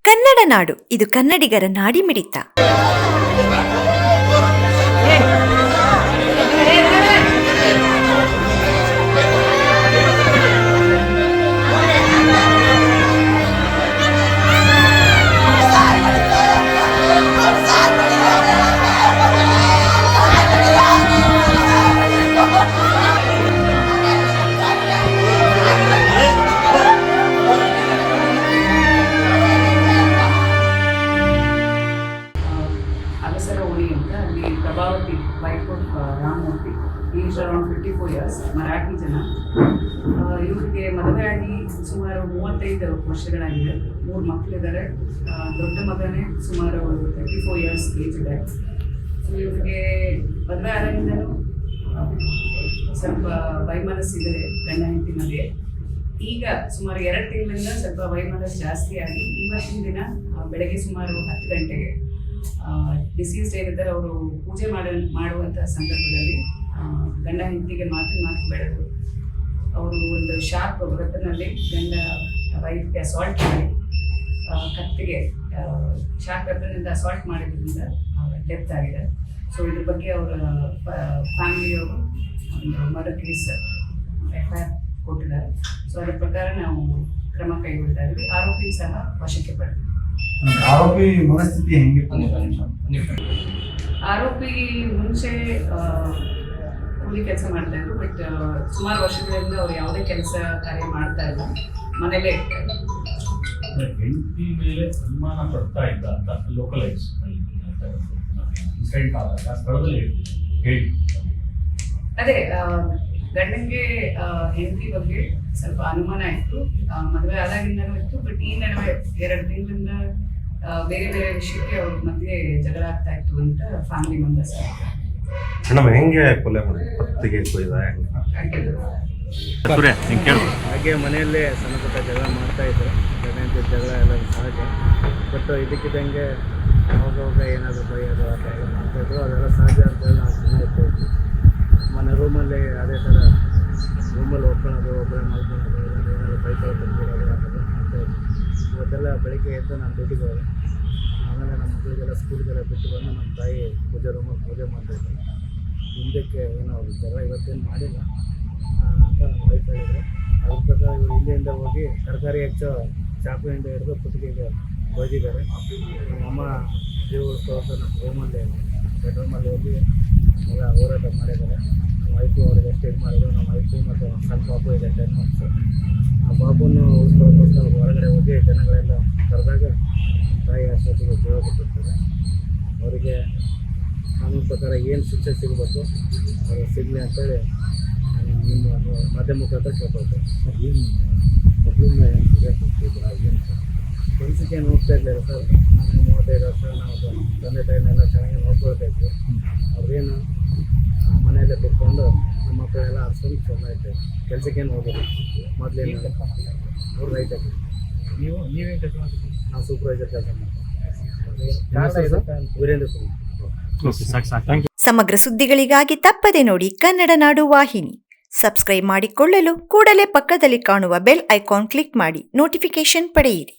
ಕನ್ನಡ ನಾಡು, ಇದು ಕನ್ನಡಿಗರ ನಾಡಿಮಿಡಿತ. Prabhavati, wife of Ramamurthy. He is around 54 years, Marathi ಜನ. ಇವರಿಗೆ ಮದುವೆ ಆಗಿ ಸುಮಾರು 35 ವರ್ಷಗಳಾಗಿದೆ. 3 ಮಕ್ಕಳಿದ್ದಾರೆ. ದೊಡ್ಡ ಮಗನೇ ಸುಮಾರು 34 ಇಯರ್ಸ್ ಏಜ್ ಇದೆ. ಸೊ ಇವರಿಗೆ ಮದುವೆ ಆದಾಗಿಂದಲೂ ಸ್ವಲ್ಪ ವೈಮನಸ್ಸಿದೆ ಗಂಡ ಹೆಂಡತಿ ಮಧ್ಯೆ. ಈಗ ಸುಮಾರು 2 ತಿಂಗಳಿಂದ ಸ್ವಲ್ಪ ವೈಮನಸ್ಸು ಜಾಸ್ತಿ ಆಗಿ ಇವತ್ತಿನ ದಿನ ಬೆಳಗ್ಗೆ ಸುಮಾರು 10 ಗಂಟೆಗೆ ಡಿಸೀಸ್ಡ್ ಏನಿದ್ದಾರೆ ಅವರು ಪೂಜೆ ಮಾಡುವಂಥ ಸಂದರ್ಭದಲ್ಲಿ ಗಂಡ ಹೆಂಡತಿಗೆ ಮಾತು ಬೆಳೆದು ಅವರು ಒಂದು ಶಾರ್ಪ್ ವೃತ್ತನಲ್ಲಿ ಗಂಡ ವೈಫ್ಗೆ ಅಸಾಲ್ಟ್ ಮಾಡಿ ಕತ್ತಿಗೆ ಶಾರ್ಪ್ ವೆಪನ್ನಿಂದ ಅಸಾಲ್ಟ್ ಮಾಡಿದ್ರಿಂದ ಡೆತ್ ಆಗಿದೆ. ಸೊ ಇದ್ರ ಬಗ್ಗೆ ಅವರ ಫ್ಯಾಮಿಲಿಯವರು ಒಂದು ಮರ್ಡರ್ ಕೇಸ್ FIR ಕೊಟ್ಟಿದ್ದಾರೆ. ಸೊ ಅದರ ಪ್ರಕಾರ ನಾವು ಕ್ರಮ ಕೈಗೊಳ್ತಾ ಇದ್ವಿ. ಆರೋಪಿ ಸಹ ವಶಕ್ಕೆ ಪಡೆದಿದ್ದೀವಿ. ಆರೋಪಿ ಮನಸ್ಥಿತಿ ಹೆಂಗಿತ್ತು? ಆರೋಪಿ ಮುಂಚೆ ಕೂಲಿ ಕೆಲಸ ಮಾಡ್ತಾ ಇದ್ರು, ಬಟ್ ಸುಮಾರು ವರ್ಷಗಳಿಂದ ಅವ್ರು ಯಾವುದೇ ಕೆಲಸ ಕಾರ್ಯ ಮಾಡ್ತಾ ಇಲ್ಲ, ಮನೇಲೇ ಇರ್ತಾರೆ. ಹೆಂಡತಿ ಮೇಲೆ ಅನುಮಾನ ಪಡ್ತಾ ಇದ್ದ ಅಂತ ಲೋಕಲೈಸ್ ಸ್ಥಳದಲ್ಲಿ ಹೇಳಿ. ಅದೇ ಗಂಡನಿಗೆ ಹೆಂಡತಿ ಬಗ್ಗೆ ಸ್ವಲ್ಪ ಅನುಮಾನ ಇತ್ತು, ಮದುವೆ ಆದಾಗಿಂದನೂ ಇತ್ತು. ಬಟ್ ಈ ನಡುವೆ 2 ತಿಂಗಳಿಂದ ಬೇರೆ ಬೇರೆ ವಿಷಯಕ್ಕೆ ಅವ್ರ ಮಧ್ಯೆ ಜಗಳ ಆಗ್ತಾ ಇತ್ತು ಅಂತ ಫ್ಯಾಮಿಲಿ ಮೆಂಬರ್ಸ್ ಮೇಡಮ್ ಹೆಂಗೆ ಕೊಲೆ ಮಾಡಿ ಹೊತ್ತಿಗೆ ಹಾಗೆ ಮನೆಯಲ್ಲೇ ಸಣ್ಣ ಪುಟ್ಟ ಜಗಳ ಮಾಡ್ತಾ ಇದ್ರು. ಗಂಡ ಜಗಳ ಎಲ್ಲ ಸಹಜ. ಬಟ್ ಇದಕ್ಕಿದ್ದಂಗೆ ಅವಾಗ ಏನಾದರೂ ಬೈಯೋದು ಆ ಥರ ಮಾಡ್ತಾಯಿದ್ರು. ಅದೆಲ್ಲ ಸಹಜ ಅಂತೇಳಿ ನಾವು ಸುಮ್ಮನೆ ಇರ್ತಾಯಿದ್ವಿ. ಮನೆ ರೂಮಲ್ಲಿ ಅದೇ ಥರ ರೂಮಲ್ಲಿ ಒಪ್ಕೊಳ್ಳೋದು, ಒಬ್ಬರೇ ಮಾಡ್ಕೊಳ್ಳೋದು, ಏನಾದರೂ ಬೈಕೊಳ್ಳೋ ತಂದಿರೋದು ಆ ಥರ ಮಾಡ್ತಾಯಿದ್ವಿ. ಇವತ್ತೆಲ್ಲ ಬೆಳಿಗ್ಗೆ ಎದ್ದು ನಾನು ಡ್ಯೂಟಿಗೆ ಹೋದೆ. ಆಮೇಲೆ ನಮ್ಮ ಮಕ್ಕಳಿಗೆಲ್ಲ ಸ್ಕೂಲ್ಗೆಲ್ಲ ಬಿಟ್ಟು ಬಂದು ನಮ್ಮ ತಾಯಿ ಪೂಜೆ ರೂಮಲ್ಲಿ ಪೂಜೆ ಮಾಡ್ತಾಯಿದ್ದರು. ಹಿಂದಕ್ಕೆ ಏನೋ ಜಗಳ ಇವತ್ತೇನು ಮಾಡಿಲ್ಲ ಅಂತ ನಮ್ಮ ವೈಫ್ ಹೇಳಿದ್ರು. ಅದ್ರ ಪ್ರಕಾರ ಇವರು ಹಿಂದೆಯಿಂದ ಹೋಗಿ ತರಕಾರಿ ಹೆಚ್ಚು ಚಾಕುವಿಂದ ಹಿಡಿದು ಕುತ್ತಿಗೆಗೆ ಬೈದಿದ್ದಾರೆ. ನಮ್ಮಮ್ಮ ಜೀವ ಉಳಿಸ್ಕೋತ ನಮ್ಮ ರೂಮಲ್ಲಿ ಬೆಡ್ರೂಮಲ್ಲಿ ಹೋಗಿ ಎಲ್ಲ ಹೋರಾಟ ಮಾಡಿದ್ದಾರೆ. ನಮ್ಮ ವೈಫು ಅವ್ರಿಗೆ ಎಷ್ಟು ಇದು ಮಾಡಿದ್ರು. ನಮ್ಮ ವೈಫು ಮತ್ತು ಸಣ್ಣ ಪಾಪು ಇದೆ 10 months. ಆ ಪಾಪನ್ನು ಉಳಿಸ್ಕೊಳ್ಳೋಕ್ಕೋಸ್ಕರ ಹೊರಗಡೆ ಹೋಗಿ ಜನಗಳೆಲ್ಲ ಕರೆದಾಗ ತಾಯಿ ಅಷ್ಟೊತ್ತಿಗೆ ಜೀವ ಬಿಟ್ಟಿರ್ತಾರೆ. ಅವರಿಗೆ ಕಾನೂನು ಪ್ರಕಾರ ಏನು ಶಿಕ್ಷೆ ಸಿಗಬೇಕು ಅದು ಸಿಗಲಿ ಅಂತೇಳಿ ನಾನು ನಿಮ್ಮ ಮಾಧ್ಯಮ ಮುಖಾಂತರ ಕೇಳ್ಕೊಳ್ತೇನೆ. ಏನು ಮೊದಲಿಂದ ಏನು ಕೆಲಸಕ್ಕೆ ಏನು ಹೋಗ್ತಾ ಇರಲಿಲ್ಲ ಸರ್. ನಾನು 35 ವರ್ಷ ನಾವು ತಂದೆ ತಾಯಿನೆಲ್ಲ ಚೆನ್ನಾಗಿ ನೋಡ್ಕೊಳ್ತಾ ಇದ್ವಿ. ಅವ್ರೇನು ಮನೆಯಲ್ಲೇ ಬಿಟ್ಕೊಂಡು ನಮ್ಮ ಮಕ್ಕಳೆಲ್ಲ ಆರಿಸ್ಕೊಂಡು ಚೆನ್ನಾಗಿರ್ತೇವೆ. ಕೆಲಸಕ್ಕೇನು ಹೋಗಿಲ್ಲ. ಮೊದಲೇನು ಅವ್ರು ರೈತರು. ನೀವೇ ಕೆಲಸ ಮಾಡ್ತೀವಿ. ನಾವು ಸೂಪರ್ವೈಸರ್ ಕೆಲಸ ಮಾಡ್ತೀವಿ. ವೀರೇಂದ್ರ ಕುಮಾರ್. ಸಮಗ್ರ ಸುದ್ದಿಗಳಿಗಾಗಿ ತಪ್ಪದೆ ನೋಡಿ ಕನ್ನಡ ನಾಡು ವಾಹಿನಿ. ಸಬ್ಸ್ಕ್ರೈಬ್ ಮಾಡಿಕೊಳ್ಳಲು ಕೂಡಲೇ ಪಕ್ಕದಲ್ಲಿ ಕಾಣುವ ಬೆಲ್ ಐಕಾನ್ ಕ್ಲಿಕ್ ಮಾಡಿ ನೋಟಿಫಿಕೇಶನ್ ಪಡೆಯಿರಿ.